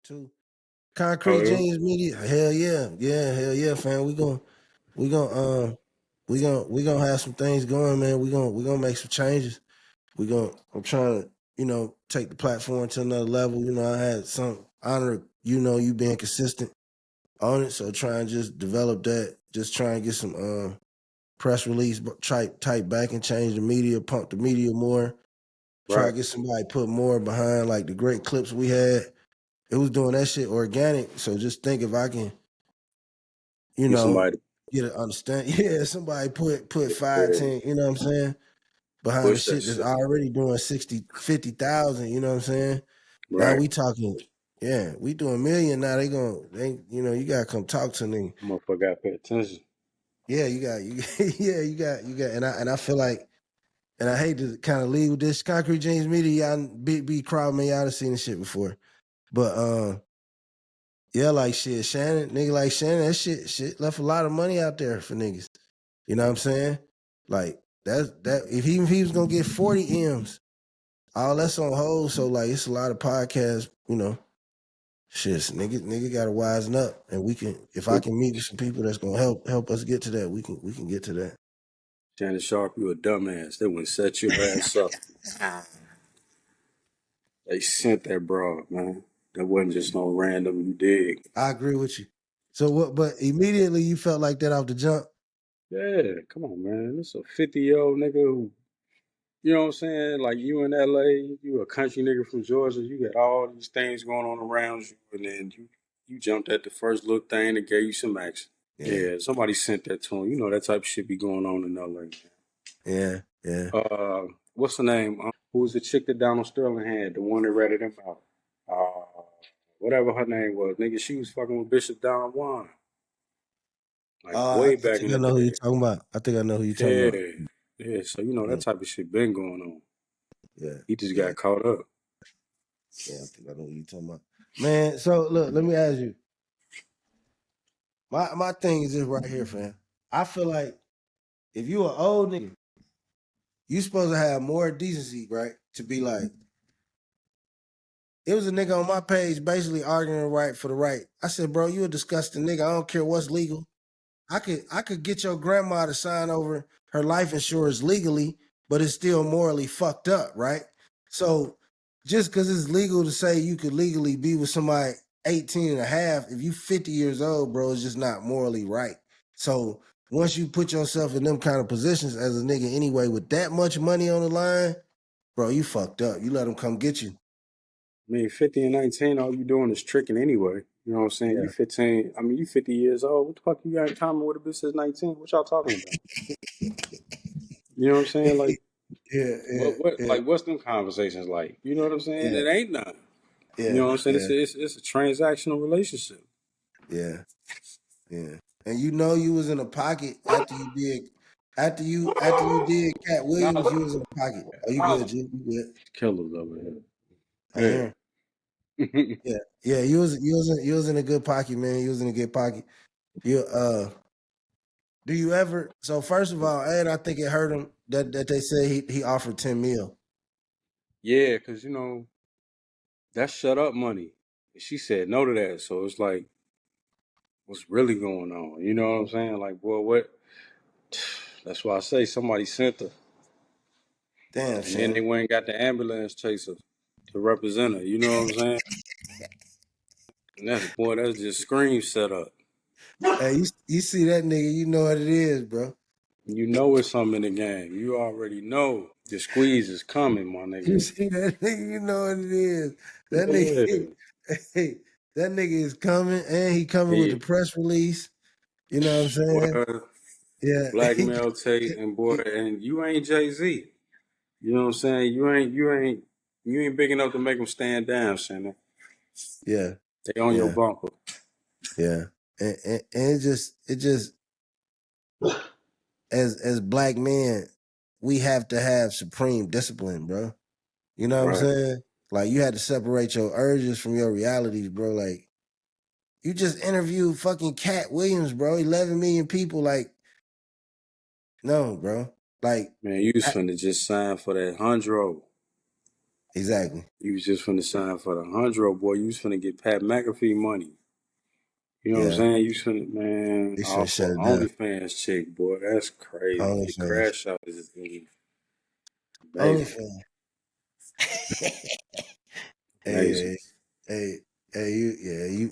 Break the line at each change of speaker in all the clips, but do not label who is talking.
too.
Oh,
Concrete
yeah?
Genius Media, hell yeah, fam. We gonna have some things going, man. We gonna make some changes. I'm trying to, take the platform to another level. I had some honor, you being consistent on it. So try and just develop that. Just try and get some press release type back and change the media, pump the media more. Try to
Right.
get somebody put more behind like the great clips we had. It was doing that shit organic. So just think if I can, you
Get
know,
somebody
get an understand. Yeah, somebody put five,
to
10, you know what I'm saying? Behind the
push that
shit that's
shit.
already doing 60, 50,000, you know what I'm saying? Now
Right.
we talking, yeah, we doing 1 million now. You gotta come talk to me.
Motherfucker gotta pay attention.
Yeah, yeah, you got, and I feel like, and I hate to kind of leave with this Concrete James Media, y'all be crowd man, y'all done seen this shit before. But yeah, like shit, Shannon, nigga like Shannon, that shit left a lot of money out there for niggas. You know what I'm saying? Like that if he was gonna get 40 M's, all that's on hold. So like it's a lot of podcasts, shit, so nigga gotta wisen up. And we can if I can meet with some people that's gonna help us get to that, we can get to that.
Shannon Sharpe, you a dumbass. They wouldn't set your ass up. They sent that broad, man. That wasn't just no random, you dig.
I agree with you. So what but immediately you felt like that off the jump?
Yeah, come on, man. This a 50-year-old nigga who, you know what I'm saying? Like you in LA, you a country nigga from Georgia, you got all these things going on around you, and then you jumped at the first little thing that gave you some action.
Yeah.
Yeah, somebody sent that to him. You know that type of shit be going on in LA.
Yeah. Yeah.
What's the name? Who was the chick that Donald Sterling had? The one that ratted him out. Whatever her name was, nigga, she was fucking with Bishop Don Juan, like
I
way back
think
in
I
the
know who you're
day.
talking about. I think I know who you're talking about.
Yeah, yeah. So you know that
Mm,
type of shit been going on.
yeah.
He just
Yeah.
got caught up.
Yeah. I think I know who you're talking about. Man, so look, let me ask you. My thing is this right here, fam. I feel like if you an old nigga, you supposed to have more decency, right? To be like, it was a nigga on my page basically arguing right for the right. I said, bro, you a disgusting nigga. I don't care what's legal. I could get your grandma to sign over her life insurance legally, but it's still morally fucked up, right? So just because it's legal to say you could legally be with somebody 18 and a half, if you 50 years old, bro, it's just not morally right. So once you put yourself in them kind of positions as a nigga anyway, with that much money on the line, bro, you fucked up. You let them come get you.
I mean, 50 and 19, all you doing is tricking anyway. You know what I'm saying? You
Yeah.
15. I mean, you 50 years old. What the fuck you got in common with a bitch that's 19? What y'all talking about? You know what I'm saying? Like,
Yeah, yeah, yeah,
what's them conversations like? You know what I'm saying?
yeah,
It ain't none. You
yeah,
know what I'm saying?
yeah,
It's a transactional relationship.
yeah. Yeah. And you was in a pocket after you did Cat
Nah,
Williams, you was in a pocket. Oh, you good, G? You good.
killers over
I hear him.
here.
Yeah. Yeah, you was in a good pocket, man. You was in a good pocket. You do you ever so first of all, and I think it hurt him that they said he offered 10 mil.
Yeah, because, you know, that's shut up money. And she said no to that. So it's like, what's really going on? You know what I'm saying? Like, boy, what? That's why I say somebody sent her.
Damn,
And then they
Shannon.
went and got the ambulance chaser to represent her. You know what I'm saying? And that's just scream set up.
Hey, you see that nigga, you know what it is, bro.
You know it's something in the game. You already know the squeeze is coming, my
You
nigga.
see that nigga, you know what it is. That nigga,
Yeah.
hey, that nigga is coming, and he coming with the
He,
press release. You know what I'm saying?
boy,
Yeah.
blackmail Tate and boy, and you ain't Jay-Z. You know what I'm saying? You ain't big enough to make them stand down, Shannon.
yeah.
They on your
Yeah.
bumper.
Yeah. And it just as black men, we have to have supreme discipline, bro. You know what I'm
Right.
saying? Like you had to separate your urges from your realities, bro. Like you just interviewed fucking Cat Williams, bro. 11 million people. Like, no, bro. Like,
Man, you was
I,
finna just sign for that Hondro.
Exactly.
You was just finna sign for the 100, boy. You was finna get Pat McAfee money. You know what I'm
Yeah.
saying? You was finna, man,
They should
off
shut
for
it down.
OnlyFans chick, boy. That's crazy. The
OnlyFans.
crash out is amazing.
OnlyFans.
Amazing.
Hey, hey, hey,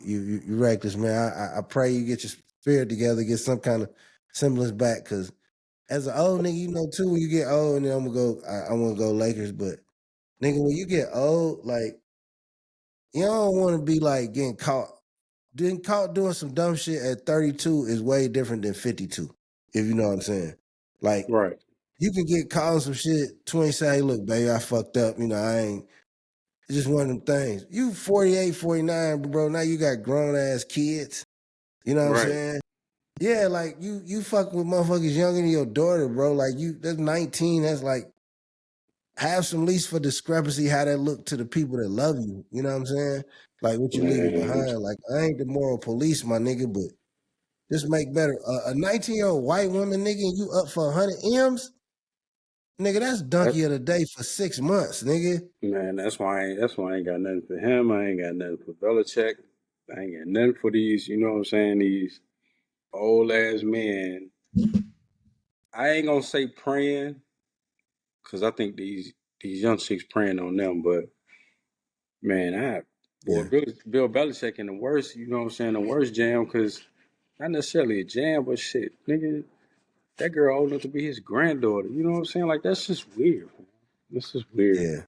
you reckless, man. I pray you get your spirit together, get some kind of semblance back. Cause as an old nigga, you know too, when you get old, and then I'm gonna go, I want to go Lakers, but nigga, when you get old, like you don't want to be like getting caught. Getting caught doing some dumb shit at 32 is way different than 52. If you know what I'm saying. Like
Right.
you can get caught on some shit. 20 say, hey, look, baby, I fucked up. You know, I ain't. It's just one of them things. You 48, 49, bro. Now you got grown ass kids. You know what I'm
Right.
saying? Yeah, like you fucking with motherfuckers younger than your daughter, bro. Like that's 19. That's like have some least for discrepancy how that look to the people that love you. You know what I'm saying? Like what you leaving
Man,
behind. Like I ain't the moral police, my nigga, but just make better. A 19-year-old white woman, nigga, and you up for 100 M's, nigga. That's
that,
donkey of the day for 6 months, nigga.
man, that's why I ain't got nothing for him. I ain't got nothing for Belichick. I ain't got nothing for these, you know what I'm saying, these old ass men. I ain't gonna say praying, because I think these young chicks praying on them, but man, boy,
Yeah,
Bill Belichick in the worst, you know what I'm saying, the worst jam, because not necessarily a jam, but shit, nigga, that girl old enough to be his granddaughter. You know what I'm saying? Like, that's just weird, man. This is weird.
yeah.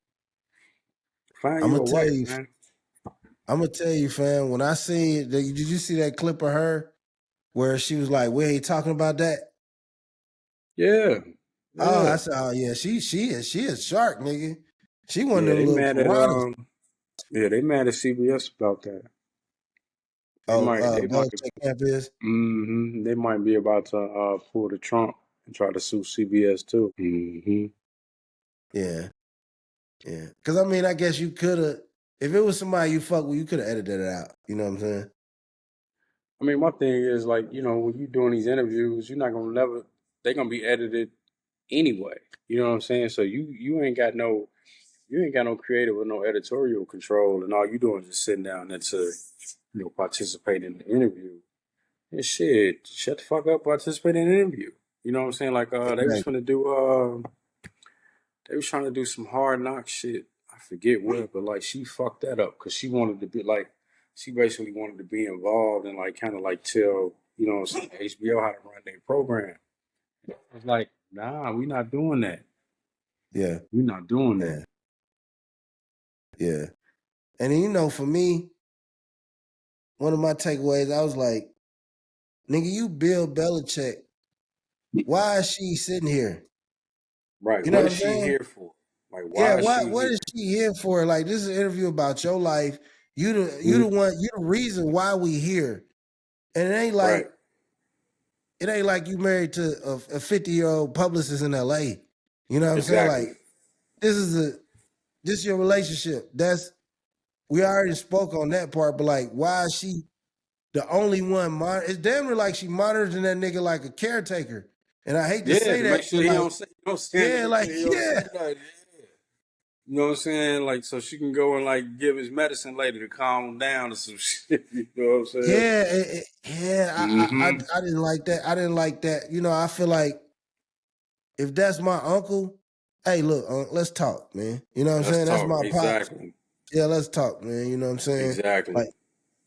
Find
I'm
you
gonna
a
tell
wife,
you.
man.
I'm gonna tell you, fam. When I seen, did you see that clip of her where she was like, "We ain't talking about that"?
Yeah,
Oh, I
yeah,
said, "Oh yeah, she is sharp, nigga. She one of
yeah.
them
They
little
mad at
piranhas."
they mad at CBS about that.
Oh,
They might,
Belichick camp is.
they might be about to pull the Trump and try to sue CBS too.
Yeah, yeah. Because I mean, I guess you could have, if it was somebody you fuck with, you could have edited it out. You know what I'm saying?
I mean, my thing is like, when you doing these interviews, you're not gonna never. They're gonna be edited anyway. You know what I'm saying? So you ain't got no creative or no editorial control, and all you doing is just sitting down and to participate in the interview. And shit, shut the fuck up, participate in the interview. You know what I'm saying? Like they was
Exactly.
gonna do they was trying to do some hard knock shit. I forget what, but like she fucked that up because she wanted to be like she basically wanted to be involved and like kind of like tell what I'm saying, HBO how to run their program. I was like, nah, we not doing that.
Yeah,
We not doing that.
yeah, yeah. And then, for me, one of my takeaways, I was like, nigga, you Bill Belichick. Why is she sitting here?
Right.
You know
What
what
is
I'm
she
saying?
here for? Like,
Yeah,
why is
why
she
what
here?
is she here for? Like, this is an interview about your life. You the
Mhm.
one, you the reason why we here. And
Right.
it ain't like you married to a 50-year-old publicist in LA. You know what I'm saying?
Exactly.
Like, this is this your relationship. We already spoke on that part, but like, why is she the only one it's damn near like she monitoring that nigga like a caretaker. And I hate to
Yeah,
say
to
that,
make sure
but
he
like,
don't say, to
yeah,
make
like,
sure he don't say
yeah.
that. Yeah. You know what I'm saying? Like, so she can go and like give his medicine later to calm him down or some shit. You know what I'm saying?
Yeah, yeah,
Mm-hmm.
I didn't like that. I didn't like that. I feel like if that's my uncle, hey, look, let's talk, man. You know what I'm
Let's
saying? That's
talk.
my pops.
Exactly.
Yeah, let's talk, man. You know what I'm saying?
Exactly.
Like,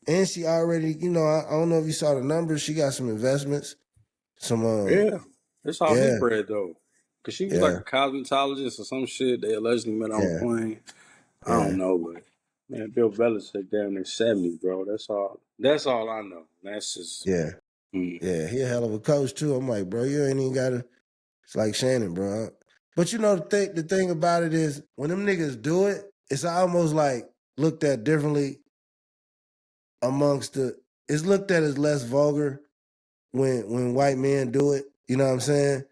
and she already, I don't know if you saw the numbers. She got some investments. Some,
Yeah. That's all his
yeah,
bread though. Cause she was like
yeah,
a cosmetologist or some shit. They allegedly met on a
yeah,
plane. I don't
yeah,
know, but man, Bill Belichick down there 70, bro. That's all. That's all I know. That's just.
yeah,
Mm.
yeah. He a hell of a coach too. I'm like, bro, you ain't even gotta. It's like Shannon, bro. But the thing about it is when them niggas do it, it's almost like looked at differently amongst it's looked at as less vulgar when white men do it. You know what I'm saying?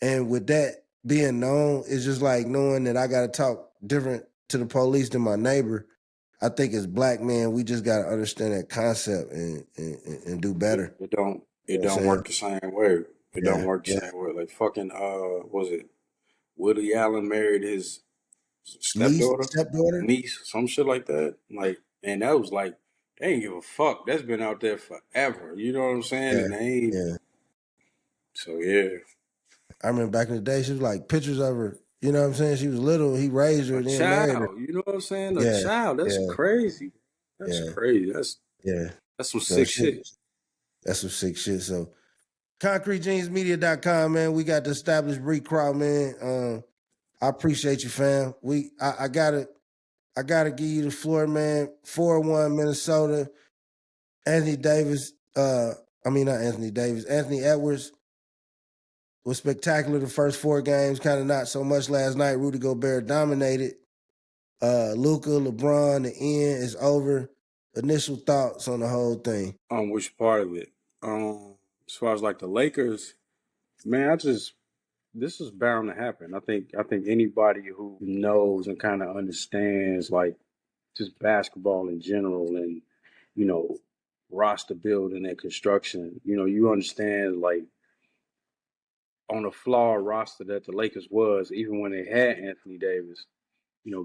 And with that being known, it's just like knowing that I gotta talk different to the police than my neighbor. I think as black men, we just gotta understand that concept and do better.
It don't.
You know
It
what I'm
don't
saying?
work the same way. It don't
Yeah,
work the
yeah,
same way. Like fucking. Was it Woody Allen married his stepdaughter,
stepdaughter.
niece, some shit like that. Like, and that was like, they ain't give a fuck. That's been out there forever. You know what I'm saying?
Yeah,
And they ain't.
yeah.
So yeah,
I remember back in the day, she was like pictures of her. You know what I'm saying? She was little. He raised her,
a
then married her.
child. You know what I'm saying? A
Yeah,
child. That's
yeah,
crazy. That's
yeah,
crazy.
yeah.
That's some
So
sick
shit,
shit.
that's some sick shit. So ConcreteJeansMedia.com, man. We got the established breed Craw, man. I appreciate you, fam. I gotta give you the floor, man. 4-1 Minnesota. Anthony Davis, I mean not Anthony Davis, Anthony Edwards was spectacular the first 4 games, kind of not so much last night. Rudy Gobert dominated. Luka, LeBron, the end is over. Initial thoughts on the whole thing.
Which part of it? As far as like the Lakers, man, this is bound to happen. I think anybody who knows and kind of understands like just basketball in general and you know roster building and construction, you understand like on a flawed roster that the Lakers was, even when they had Anthony Davis,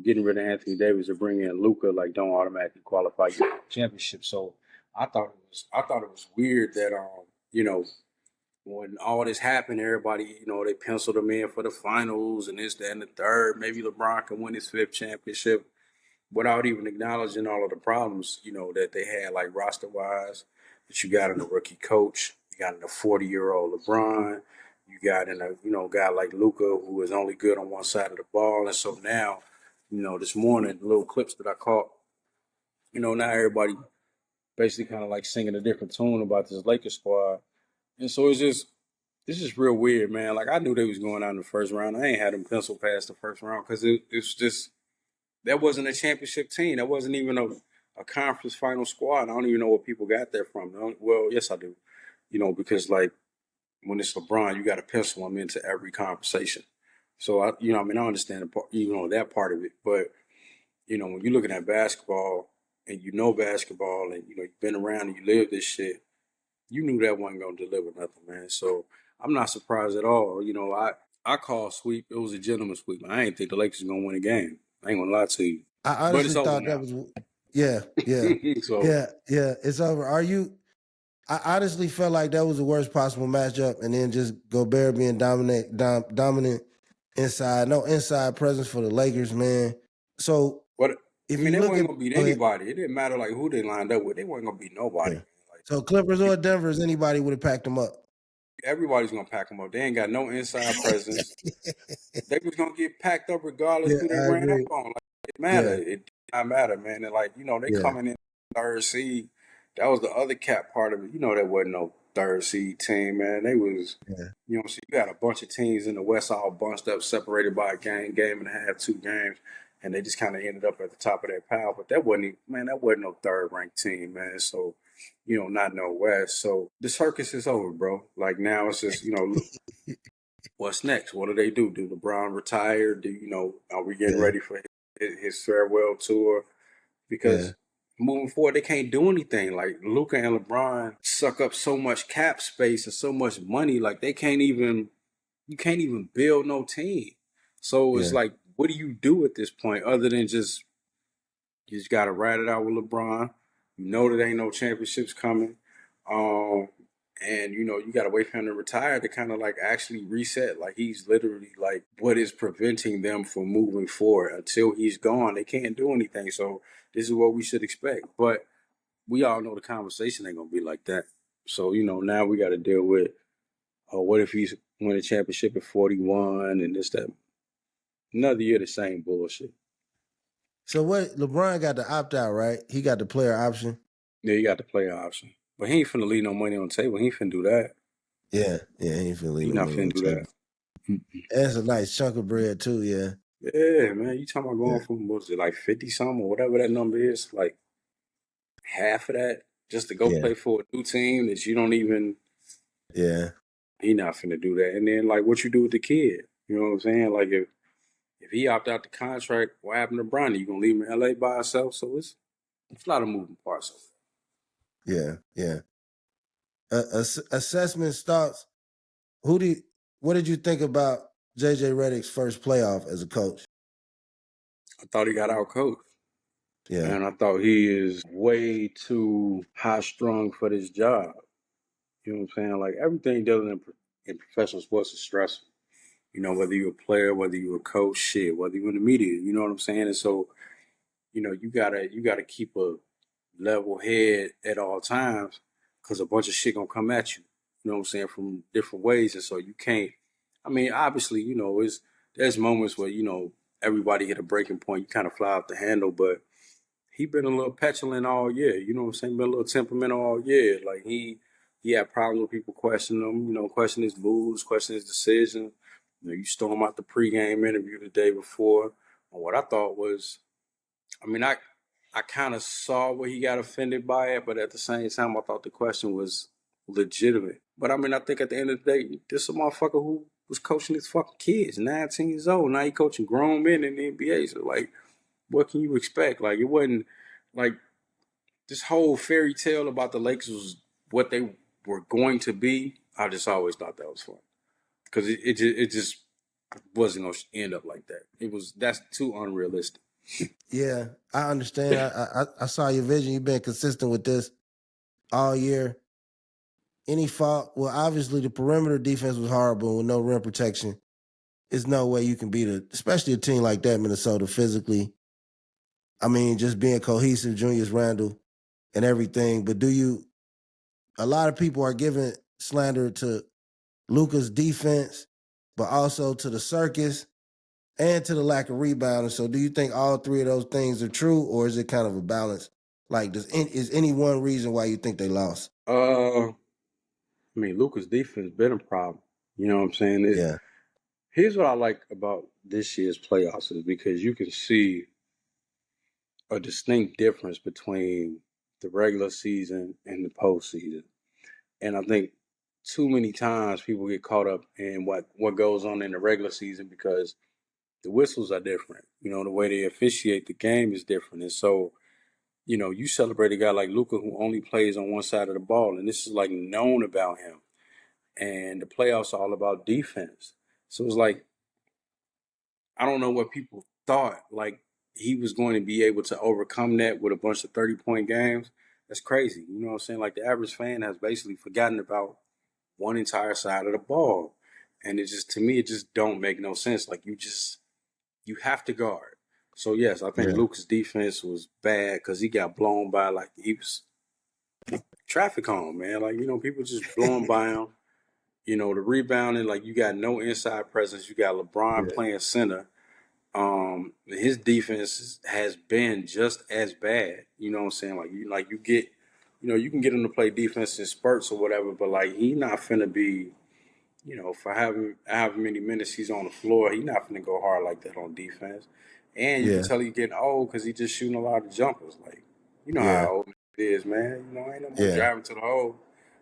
getting rid of Anthony Davis to bring in Luka like don't automatically qualify you for the championship. So I thought it was weird that you know when all this happened, everybody, they penciled him in for the finals and this, that, and the third. Maybe LeBron can win his 5th championship without even acknowledging all of the problems, that they had, like roster wise, that you got in a rookie coach, you got in a 40-year-old LeBron, you got in a, guy like Luka who is only good on one side of the ball. And so now, this morning, the little clips that I caught, now everybody basically kind of like singing a different tune about this Lakers squad. And so it's just real weird, man. Like I knew they was going out in the first round. I ain't had them pencil past the first round because it's just that wasn't a championship team. That wasn't even a conference final squad. I don't even know where people got that from. Well, yes, I do. Because like when it's LeBron, you got to pencil him into every conversation. So I understand that part of it. But when you're looking at basketball and basketball and you've been around and you live this shit, you knew that wasn't gonna deliver nothing, man. So I'm not surprised at all. I call sweep. It was a gentleman's sweep. I ain't think the Lakers were gonna win a game. I ain't gonna lie to you.
I
But it's
honestly
over
thought that
now.
was, yeah, yeah,
So
yeah, yeah. It's over. I honestly felt like that was the worst possible matchup, and then just Gobert being dominant inside, no inside presence for the Lakers, man. So
what I
if
mean,
you
they
look
wasn't
at,
gonna beat
go ahead,
anybody. It didn't matter like who they lined up with. They wasn't gonna beat nobody.
yeah. So Clippers
Like,
or Denver's, anybody would have packed them up.
everybody's gonna pack them up. They ain't got no inside presence. They was gonna get packed up regardless
Yeah,
who they
I
ran up
agree.
on. Like, it matter.
Yeah,
It did not matter, man. And like, they
yeah,
coming in third seed. That was the other cap part of it. That wasn't no third seed team, man. They was,
yeah,
so you got a bunch of teams in the West all bunched up, separated by a game and a half, 2 games, and they just kind of ended up at the top of that pile. But that wasn't no third ranked team, man. So, not no West. So the circus is over, bro. Like now it's just, look, what's next? What do they do? Do LeBron retire? Are we getting
yeah,
ready for his farewell tour?
yeah,
Because moving forward, they can't do anything. Like Luka and LeBron suck up so much cap space and so much money. Like you can't even build no team. So it's
yeah.
like, what do you do at this point other than you just got to ride it out with LeBron? You know that ain't no championships coming. Um, and you got to wait for him to retire to kind of like actually reset. Like he's literally like what is preventing them from moving forward. Until he's gone, they can't do anything. So this is what we should expect. But we all know the conversation ain't gonna be like that. So now we got to deal with, what if he's win a championship at 41 and this that another year the same bullshit.
So what? LeBron got the opt out, right? He got the player option.
Yeah, you got the player option, but he ain't finna leave no money on the table. He ain't finna do that.
Yeah, yeah. He ain't finna leave
He
no
not
money on
finna
the
do
table.
that.
That's a nice chunk of bread too. Yeah,
Yeah, man, you talking about
yeah,
going from what was it like 50 something or whatever that number is, like half of that just to go
yeah,
play for a new team that you don't even.
yeah.
He not finna do that. And then like what you do with the kid, you know what I'm saying? Like if he opt out the contract, what happened to Bronny? You gonna leave him in LA by himself? So it's a lot of moving parts.
Yeah, yeah. Assessment thoughts. Who did? What did you think about JJ Redick's first playoff as a coach?
I thought he got out coached.
Yeah.
And I thought he is way too high strung for this job. You know what I'm saying? Like everything dealing in professional sports is stressful. You know, whether you're a player, whether you're a coach, shit, whether you're in the media, you know what I'm saying? And so, you know, you gotta keep a level head at all times because a bunch of shit gonna come at you. You know what I'm saying, from different ways. And so you can't. I mean, obviously, you know, there's moments where, you know, everybody hit a breaking point. You kind of fly off the handle, but he been a little petulant all year. You know what I'm saying? Been a little temperamental all year. Like he had problems with people questioning him. You know, question his moves, question his decision. You know, you storm out the pregame interview the day before. And what I thought was, I mean, I kind of saw where he got offended by it, but at the same time, I thought the question was legitimate. But I mean, I think at the end of the day, this is a motherfucker who was coaching his fucking kids, 19 years old. Now he coaching grown men in the NBA. So like, what can you expect? Like, it wasn't like this whole fairy tale about the Lakers was what they were going to be. I just always thought that was fun because it just wasn't gonna end up like that. That's too unrealistic.
Yeah, I understand. I saw your vision. You've been consistent with this all year. Any fault? Well, obviously the perimeter defense was horrible with no rim protection. There's no way you can beat especially a team like that, Minnesota, physically. I mean, just being cohesive, Julius Randle and everything. But a lot of people are giving slander to Luka's defense, but also to the circus and to the lack of rebounding. So do you think all three of those things are true, or is it kind of a balance? Like, is any one reason why you think they lost?
I mean, Luka's defense been a problem. You know what I'm saying?
Yeah.
Here's what I like about this year's playoffs is because you can see a distinct difference between the regular season and the postseason. And I think too many times people get caught up in what goes on in the regular season because the whistles are different. You know, the way they officiate the game is different. And so, you know, you celebrate a guy like Luka who only plays on one side of the ball, and this is like known about him. And the playoffs are all about defense. So it's like I don't know what people thought. Like he was going to be able to overcome that with a bunch of 30-point games. That's crazy. You know what I'm saying? Like the average fan has basically forgotten about one entire side of the ball. And it just, to me, it just don't make no sense. Like you have to guard. So yes, I think
Yeah.
Luka's defense was bad because he got blown by like he was traffic home, man. Like, you know, people just blowing by him. You know, the rebounding, like you got no inside presence. You got LeBron
Yeah.
playing center. His defense has been just as bad. You know what I'm saying? You get, you know, you can get him to play defense in spurts or whatever, but like he not finna be, you know, for however many minutes he's on the floor, he not finna go hard like that on defense. And you can
Yeah.
tell he's getting old because he just shooting a lot of jumpers. Like, you know
Yeah.
how old it is, man. You know, ain't no more
Yeah.
driving to the hole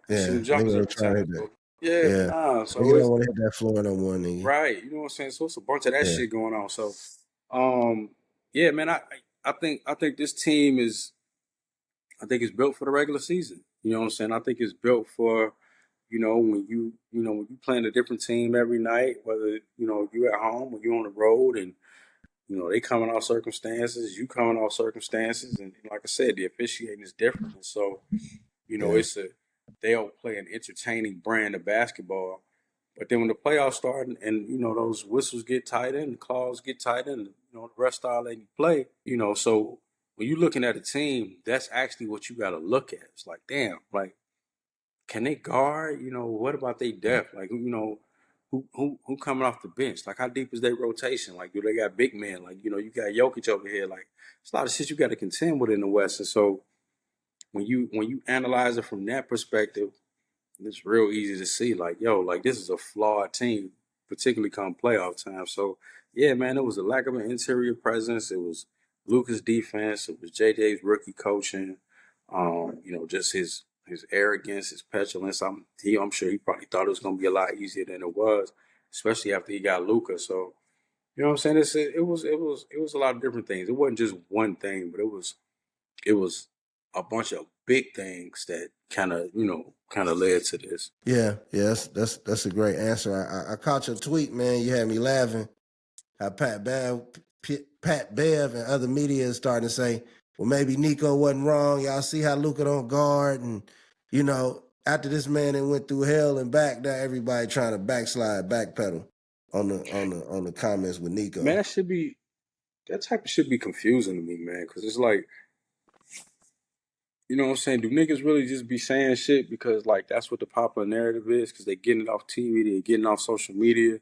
and
Yeah.
shooting jumpers
Nigga ain't
every
trying
time.
to hit that.
So, yeah,
Yeah.
nah. So
Nigga don't
it's
want to hit that floor no more, nigga.
right. You know what I'm saying? So it's a bunch of that
Yeah.
shit going on. So, um, yeah, man. I think this team is. I think it's built for the regular season. You know what I'm saying? I think it's built for, you know, when you playing a different team every night, whether you know you at home or you on the road, and you know they coming off circumstances, you coming off circumstances, and like I said, the officiating is different. And so, you know,
Yeah.
they'll play an entertaining brand of basketball. But then when the playoffs start and you know those whistles get tightened, the claws get tightened, you know the rest style letting you play, you know. So when you're looking at a team, that's actually what you got to look at. It's like, damn, like can they guard? You know, what about they depth? Like, you know, who coming off the bench? Like, how deep is their rotation? Like, do they got big men? Like, you know, you got Jokic over here. Like, it's a lot of shit you got to contend with in the West. And so when you analyze it from that perspective, it's real easy to see. Like, yo, like this is a flawed team, particularly come playoff time. So, yeah, man, it was a lack of an interior presence. It was Luka's defense. It was JJ's rookie coaching. You know, just his arrogance, his petulance. I'm sure he probably thought it was going to be a lot easier than it was, especially after he got Luka. So, you know what I'm saying? It was a lot of different things. It wasn't just one thing, but it was a bunch of big things that kind of led to this.
Yeah. Yeah. That's a great answer. I caught your tweet, man. You had me laughing. How Pat Bev Pat Bev and other media is starting to say, well, maybe Nico wasn't wrong. Y'all see how Luka don't guard, and after this man that went through hell and back, now everybody trying to backpedal on the comments with Nico.
Man, that type of shit be confusing to me, man, because it's like, you know what I'm saying? Do niggas really just be saying shit because, like, that's what the popular narrative is? Because they getting it off TV, they getting off social media.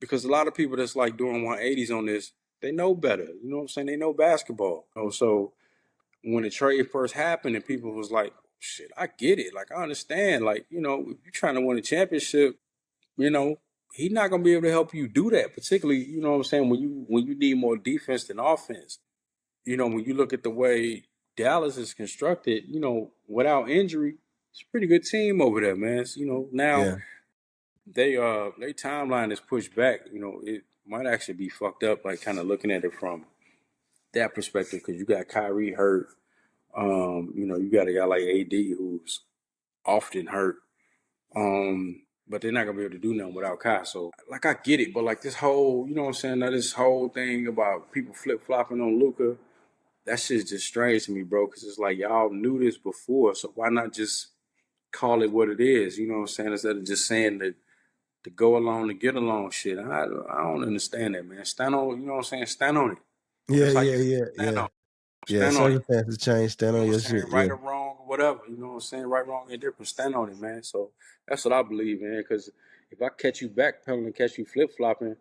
Because a lot of people that's like doing 180s on this, they know better. You know what I'm saying? They know basketball. So when the trade first happened and people was like, shit, I get it. Like, I understand. Like, if you're trying to win a championship, he's not gonna be able to help you do that. Particularly, you know what I'm saying, when you need more defense than offense. When you look at the way Dallas is constructed, without injury, it's a pretty good team over there, man. So, now
Yeah.
their timeline is pushed back. It might actually be fucked up, like kind of looking at it from that perspective, because you got Kyrie hurt. You got a guy like AD who's often hurt. But they're not gonna be able to do nothing without Kai. So, like, I get it, but like this whole, you know what I'm saying, now this whole thing about people flip flopping on Luka, that shit's just strange to me, bro. Because it's like y'all knew this before, so why not just call it what it is? You know what I'm saying, instead of just saying that to go along to get along shit. I don't understand that, man. Stand on, you know what I'm saying, stand on it.
Yeah,
That's how you
yeah, yeah,
stand
yeah.
on it.
Yeah,
Stand on it.
circumstances change. Stand
You know
on
what
your
I'm saying?
shit. Yeah.
Right or wrong or whatever. You know what I'm saying? Right, wrong, indifferent. Stand on it, man. So that's what I believe, man. Because if I catch you backpedaling, catch you flip flopping,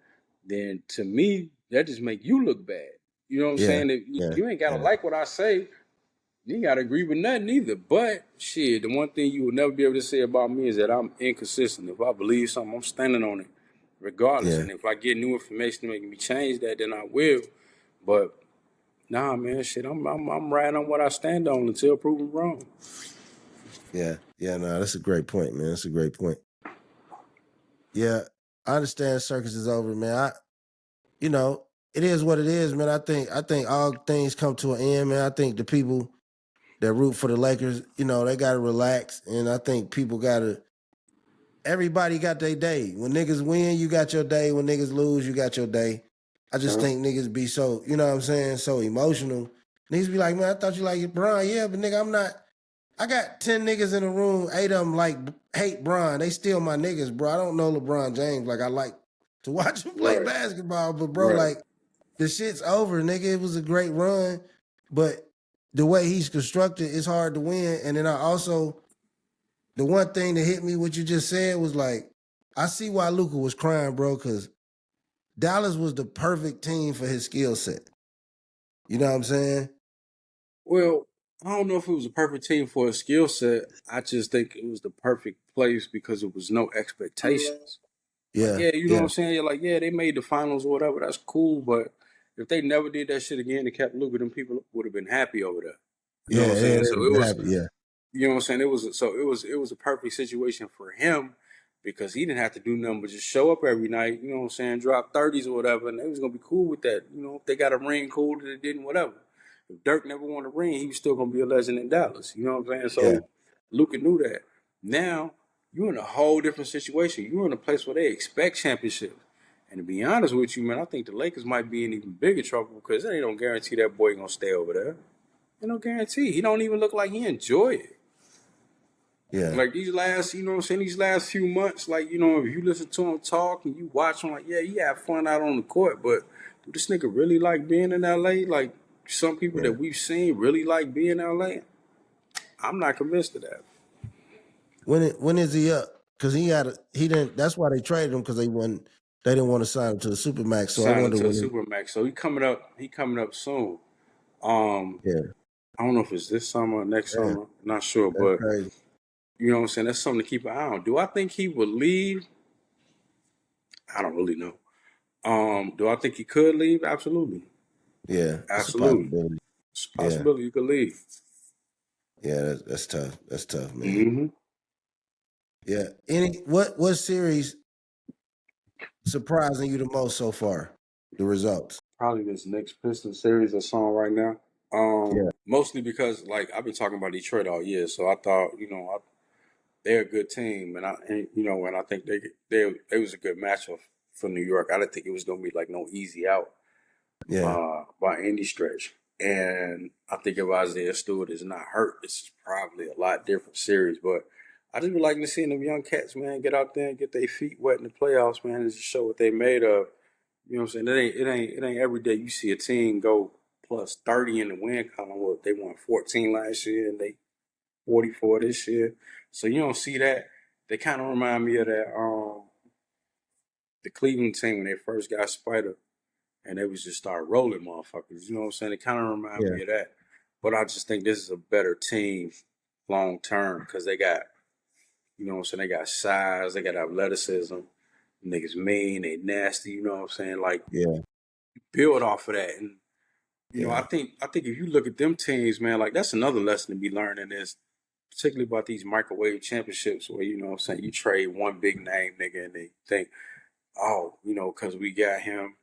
then to me that just make you look bad. You know what I'm
Yeah.
saying? If
Yeah.
you ain't gotta
Yeah.
like what I say, you ain't gotta agree with nothing either. But shit, the one thing you will never be able to say about me is that I'm inconsistent. If I believe something, I'm standing on it, regardless.
Yeah.
And if I get new information making me change that, then I will. But nah, man, shit, I'm riding on what I stand on until proven wrong.
Yeah. Yeah. No, that's a great point, man. That's a great point. Yeah. I understand circus is over, man. It is what it is, man. I think all things come to an end, man. I think the people that root for the Lakers, they gotta relax. And I think people gotta everybody got their day. When niggas win, you got your day. When niggas lose, you got your day. I just
Huh?
think niggas be so, you know what I'm saying, so emotional. Niggas be like, man, I thought you like Bron. Yeah, but nigga, I'm not. I got 10 niggas in the room, 8 of them hate Bron. They still my niggas, bro. I don't know LeBron James. Like, I like to watch him play
Right,
basketball, but bro,
right.
like, the shit's over, nigga. It was a great run, but the way he's constructed, it's hard to win. And then the one thing that hit me, what you just said, was like, I see why Luka was crying, bro, because Dallas was the perfect team for his skill set. You know what I'm saying?
Well, I don't know if it was a perfect team for a skill set. I just think it was the perfect place because it was no expectations. Like,
Yeah,
yeah, you know what
yeah,
I'm saying? You're like, yeah, they made the finals or whatever. That's cool, but if they never did that shit again and kept Luka, them people would have been happy over there. You know
yeah.
what I'm
They
saying? So
would
it
have been
was,
happy. Yeah,
you know what I'm saying? It was a perfect situation for him because he didn't have to do nothing but just show up every night. You know what I'm saying? Drop 30s or whatever, and they was gonna be cool with that. If they got a ring, cool. If they didn't, whatever. If Dirk never won a ring, he was still gonna be a legend in Dallas. You know what I'm saying?
yeah,
So Luka knew that. Now you're in a whole different situation. You're in a place where they expect championships. And to be honest with you, man, I think the Lakers might be in even bigger trouble because they don't guarantee that boy gonna stay over there. They no guarantee. He don't even look like he enjoy it.
yeah,
Like these last, you know what I'm saying, these last few months, like, if you listen to him talk and you watch him, like, yeah, he have fun out on the court, but do this nigga really like being in LA? Like some people
yeah.
that we've seen really like being in LA? I'm not convinced of that.
When is he up? Because he didn't. That's why they traded him, because they didn't want to sign him to the supermax. So I
Signing
wonder
to a
when.
Supermax. So he coming up soon. Um,
Yeah,
I don't know if it's this summer or next
yeah,
summer. Not sure,
that's
but
crazy.
you know what I'm saying? That's something to keep an eye on. Do I think he would leave? I don't really know. Do I think he could leave? Absolutely.
Yeah, it's a
Absolutely.
possibility.
It's a
Yeah,
possibility you could leave.
yeah, that's tough. That's tough, man.
Mm-hmm.
Yeah. What series surprising you the most so far? The results.
Probably this next Pistons series that's on right now.
Yeah,
Mostly because like I've been talking about Detroit all year, so I thought they're a good team, and I think they was a good matchup for New York. I didn't think it was gonna be like no easy out. by any stretch. And I think if Isaiah Stewart is not hurt, this is probably a lot different series. But I just be liking to see them young cats, man, get out there and get their feet wet in the playoffs, man, and just show what they made of. You know what I'm saying? It ain't every day you see a team go plus 30 in the win column. Well, they won 14 last year and they 44 this year. So you don't see that. They kind of remind me of that the Cleveland team when they first got Spider and they was just start rolling motherfuckers. You know what I'm saying? It kind of remind me of that. But I just think this is a better team long term because they got, you know what I'm saying? They got size, they got athleticism. Niggas mean, they nasty. You know what I'm saying? Like build off of that. And you know, I think if you look at them teams, man, like that's another lesson to be learned in this, particularly about these microwave championships where, you know what I'm saying, you trade one big name nigga and they think, oh, you know, because we got him,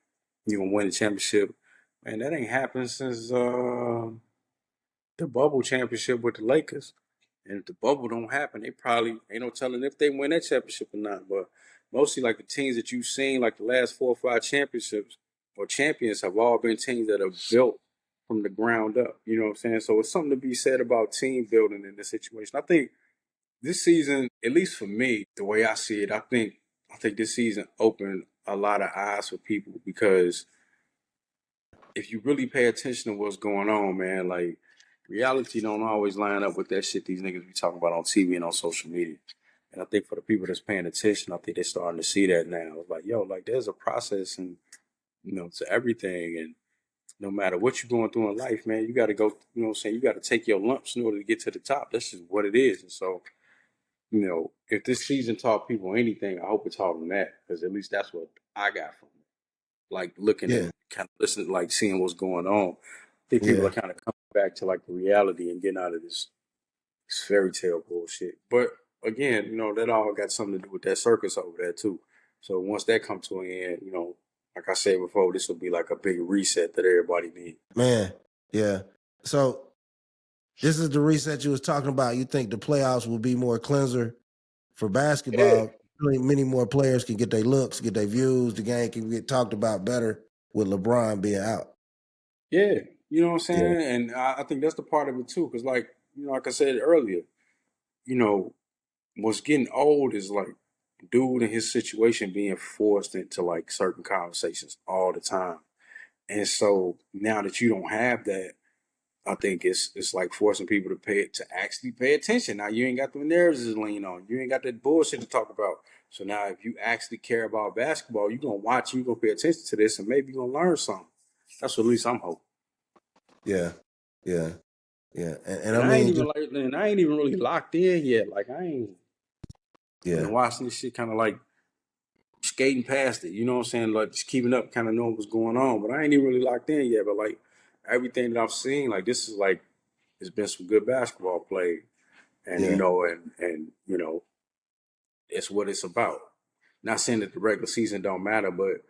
you gonna win the championship. Man, that ain't happened since the bubble championship with the Lakers. And if the bubble don't happen, they probably ain't no telling if they win that championship or not. But mostly like the teams that you've seen, like the last 4 or 5 championships or champions have all been teams that are built from the ground up. You know what I'm saying? So it's something to be said about team building in this situation. I think this season, at least for me, the way I see it, I think this season opened a lot of eyes for people because if you really pay attention to what's going on, man, like reality don't always line up with that shit these niggas be talking about on TV and on social media. And I think for the people that's paying attention, I think they're starting to see that now. It's like, yo, like there's a process and you know to everything, and no matter what you're going through in life, man, you got to go. You know what I'm saying? You got to take your lumps in order to get to the top. That's just what it is. And so, you know, if this season taught people anything, I hope it taught them that because at least that's what I got from it. Like looking at, kind of listening, like seeing what's going on. I think people are kind of coming back to like the reality and getting out of this fairy tale bullshit. But again, you know, that all got something to do with that circus over there too. So once that comes to an end, you know, like I said before, this will be like a big reset that everybody needs.
Man, yeah. So this is the reset you was talking about. You think the playoffs will be more cleanser for
Yeah,
basketball? Really, many more players can get their looks, get their views. The game can get talked about better with LeBron being out.
yeah. You know what I'm
Yeah,
saying? And I think that's the part of it too. Cause like, you know, like I said earlier, you know, what's getting old is like dude in his situation being forced into like certain conversations all the time. And so now that you don't have that, I think it's like forcing people to actually pay attention. Now you ain't got the nerves to lean on. You ain't got that bullshit to talk about. So now if you actually care about basketball, you're gonna watch, you're gonna pay attention to this, and maybe you're gonna learn something. That's what at least I'm hoping.
yeah, yeah, yeah. And I
And I ain't
mean,
even
just
like, and I ain't even really locked in yet. Like I've been
yeah,
watching this shit kind of like skating past it. You know what I'm saying? Like just keeping up, kind of knowing what's going on. But I ain't even really locked in yet. But like everything that I've seen, like this is like it's been some good basketball played. And you
yeah,
know, and you know, it's what it's about. Not saying that the regular season don't matter, but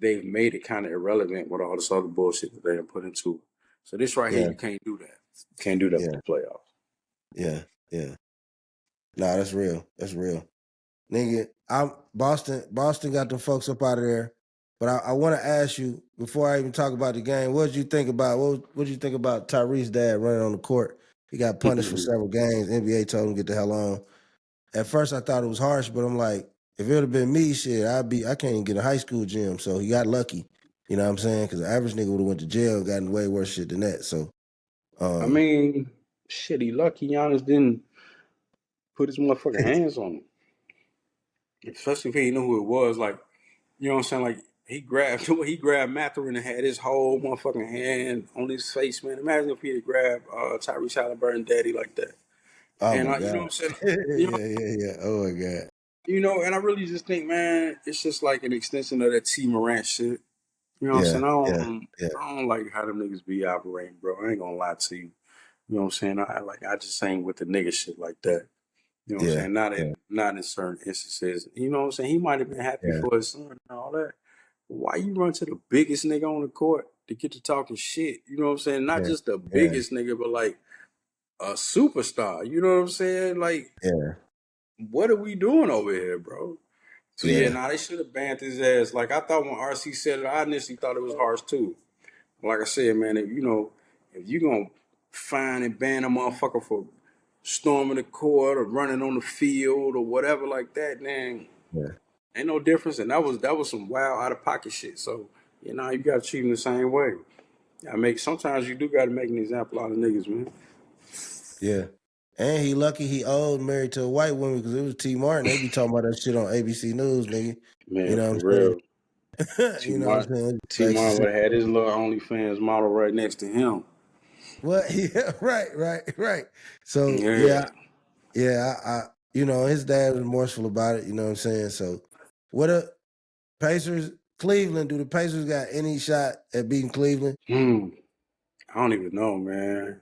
they've made it kind of irrelevant with all this other bullshit that they have put into it. So this right here,
yeah,
you can't do that. You can't do that with
yeah,
the playoffs.
yeah, yeah. Nah, that's real. That's real. Nigga, I'm Boston got them folks up out of there. But I want to ask you before I even talk about the game, what did you think about what did you think about Tyrese's dad running on the court? He got punished for several games. NBA told him to get the hell on. At first I thought it was harsh, but I'm like, if it would have been me, shit, I can't even get a high school gym. So he got lucky. You know what I'm saying? Because the average nigga would have went to jail and gotten way worse shit than that. So
I
um,
mean, shit, he lucky Giannis didn't put his motherfucking hands on him. Especially if he didn't know who it was. Like, you know what I'm saying? Like, he grabbed Matherin and had his whole motherfucking hand on his face, man. Imagine if he had grabbed Tyrese Halliburton daddy like that.
oh
And
my
you know
God.
what I'm saying?
Yeah,
You know,
yeah. Oh my God.
and I really just think, man, it's just like an extension of that T Morant shit. You know what I'm
Yeah,
saying?
yeah, yeah,
I don't like how them niggas be operating, bro. I ain't gonna lie to you. You know what I'm saying? I just ain't with the nigga shit like that. You know what I'm
yeah,
saying? Not
yeah,
in certain instances. You know what I'm saying? He might have been happy
yeah,
for his son and all that. Why you run to the biggest nigga on the court to get to talking shit? You know what I'm saying? Not
yeah,
just the
yeah,
biggest nigga, but like a superstar. You know what I'm saying? Like,
yeah,
what are we doing over here, bro? So yeah,
yeah,
nah, they should have banned his ass. Like I thought when RC said it, I initially thought it was harsh too. like I said, man, if you gonna fine and ban a motherfucker for storming the court or running on the field or whatever like that, then
Yeah.
ain't no difference. And that was some wild out of pocket shit. So you gotta treat them the same way. Sometimes you do gotta make an example out of niggas, man.
Yeah. And he lucky he old married to a white woman because it was T Martin. They be talking about that shit on ABC News, nigga. You
Man,
know
for
what I'm saying?
real. T
You know what I'm
Martin
saying?
T
Like she
Martin
said,
would have had his little OnlyFans model right next to him.
what? Yeah, right. So
Yeah.
yeah, his dad was remorseful about it, you know what I'm saying? So what up, Pacers, Cleveland, do the Pacers got any shot at beating Cleveland?
I don't even know, man.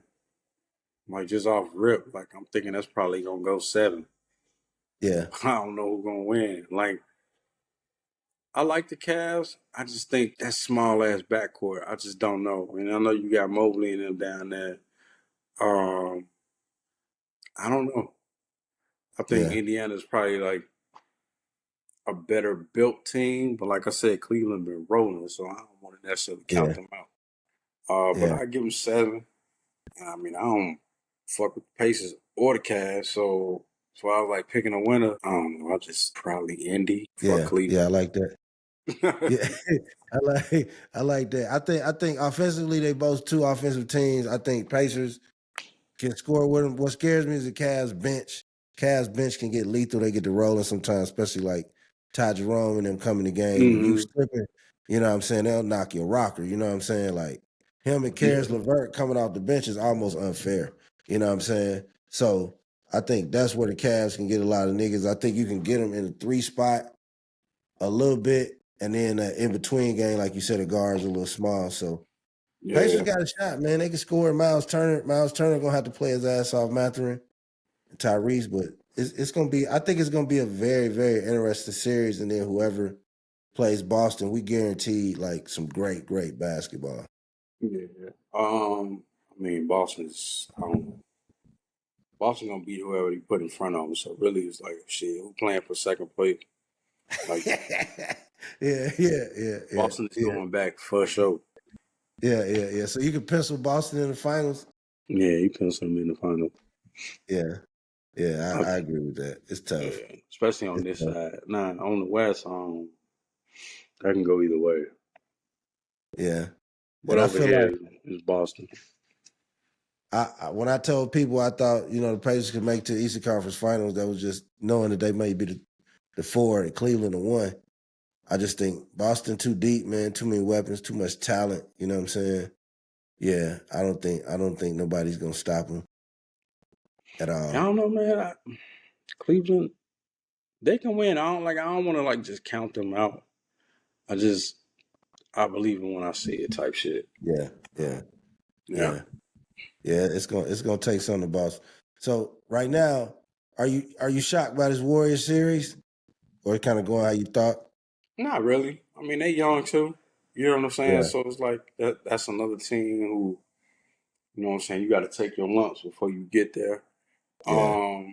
Like just off rip, like I'm thinking that's probably gonna go 7.
Yeah,
I don't know who's gonna win. Like I like the Cavs. I just think that small ass backcourt. I just don't know. And I know you got Mobley and them down there. Um, I don't know. I think
yeah,
Indiana's probably like a better built team, but like I said, Cleveland been rolling, so I don't want to necessarily count
yeah,
them out. But
yeah.
I give them 7. And I mean, I don't fuck with the Pacers or the Cavs, so I was like picking a winner. I don't know. I just probably Indy. Fuck
Yeah, I
Cleveland.
like that. Yeah, I like that. I think offensively they both two offensive teams. I think Pacers can score with them. What scares me is the Cavs bench. Cavs bench can get lethal. They get to rolling sometimes, especially like Ty Jerome and them coming the game. If you
hmm
slipping, you know what I'm saying, they'll knock your rocker. You know what I'm saying? Like him and Karis
Yeah.
LeVert coming off the bench is almost unfair. You know what I'm saying? So I think that's where the Cavs can get a lot of niggas. I think you can get them in a 3 spot a little bit, and then in between game, like you said, the guards are a little small. So Pacers
Yeah.
got a shot, man. They can score. Miles Turner. Miles Turner gonna have to play his ass off, Mathurin and Tyrese, but it's gonna be. I think it's gonna be a very, very interesting series, and then whoever plays Boston, we guaranteed like some great, great basketball.
Yeah. I mean, Boston's. I don't know. Boston gonna beat whoever they put in front of them. So really, it's like shit. Who playing for second place? Like
Yeah.
Boston is going back for sure.
Yeah. So you can pencil Boston in the finals.
Yeah, he penciled them in the final.
Yeah. I agree with that. It's tough.
Yeah, especially on
It's
this
tough.
side. Nah, on the West, that can go either way.
Yeah.
But
And I
over
feel like
here is Boston.
when I told people I thought, the Pacers could make to the Eastern Conference Finals, that was just knowing that they may be the 4 and Cleveland the 1. I just think Boston too deep, man, too many weapons, too much talent. You know what I'm saying? Yeah, I don't think nobody's gonna stop them at
I
all.
don't know, man. Cleveland, they can win. I don't want to like just count them out. I believe in when I see it type shit.
Yeah, yeah,
Yeah.
yeah, yeah. It's gonna take something to Boston. So right now, are you shocked by this Warriors series, or it kind of going how you thought?
Not really. I mean, they young too. You know what I'm saying?
Yeah,
So it's like that's another team who, you know what I'm saying, you got to take your lumps before you get there.
yeah,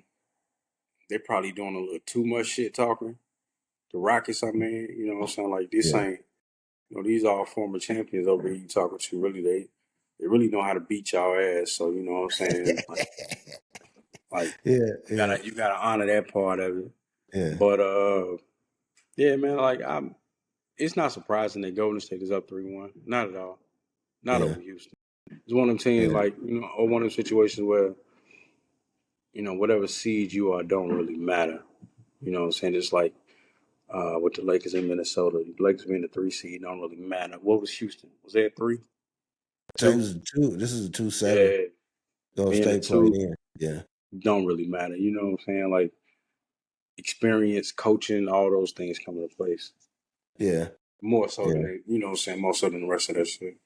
They probably doing a little too much shit talking. The Rockets, I mean, you know what I'm saying? Like this
yeah,
ain't, these are former champions over here you talking to. Really, they really know how to beat y'all ass. So you know what I'm saying? Like
yeah,
you gotta honor that part of it.
yeah,
But yeah, man, like it's not surprising that Golden State is up 3-1. Not at all. Not
yeah,
over Houston. It's one of them teams
yeah.
like, or one of them situations where, whatever seed you are don't really matter. You know what I'm saying? It's like with the Lakers in Minnesota. The Lakers being the 3 seed don't really matter. What was Houston? Was they a 3?
So it
2?
was a 2. This is a 2-7.
Yeah.
Golden
Being a
State played
2
in. Yeah,
don't really matter. You know what I'm saying? Like experience, coaching, all those things come into place.
yeah,
More so
yeah.
than you know what I'm saying, more so than the rest of that shit.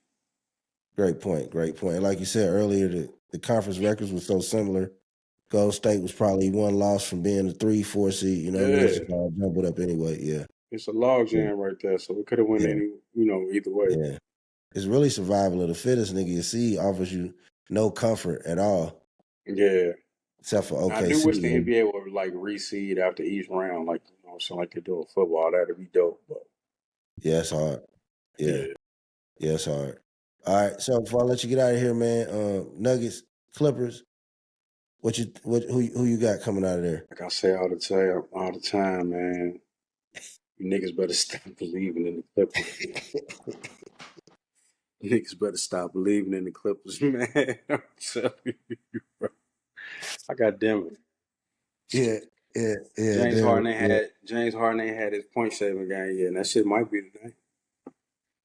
Great point. Great point. And like you said earlier, the conference records were so similar. Golden State was probably one loss from being a 3, 4 seed. You know what I mean? It's
Yeah.
just all jumbled up anyway. Yeah,
It's a log
yeah,
jam right there. So it could have went
yeah,
any either way.
yeah. It's really survival of the fittest, nigga. Your seed offers you no comfort at all,
Yeah.
except for
I do
OKC.
wish the NBA would like reseed after each round, like so like they do in football. That'd be dope. But
Yeah, it's hard. Yeah,
yeah.
yeah, it's hard. All right. So before I let you get out of here, man, Nuggets, Clippers. Who you got coming out of there?
Like I say all the time, man. You niggas better stop believing in the Clippers. Niggas better stop believing in the Clippers, man. I'm telling you, bro. I got damn it.
Yeah.
James Harden ain't had his point saving game yet, and that shit might be today.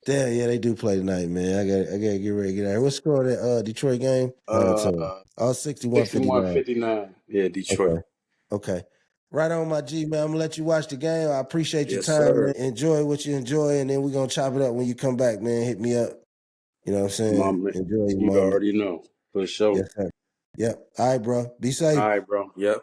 Yeah, they do play tonight, man. I gotta get ready to get out here. What score that Detroit game? 61-59.
61-59. Yeah, Detroit.
Okay. Right on, my G, man. I'm gonna let you watch the game. I appreciate your
Yes,
time,
sir.
man. Enjoy what you enjoy, and then we're gonna chop it up when you come back, man. Hit me up. You know what I'm saying? Enjoy your
You
moment.
already know. For sure.
Yes, sir. Yep. All right, bro. Be safe.
All right, bro. Yep.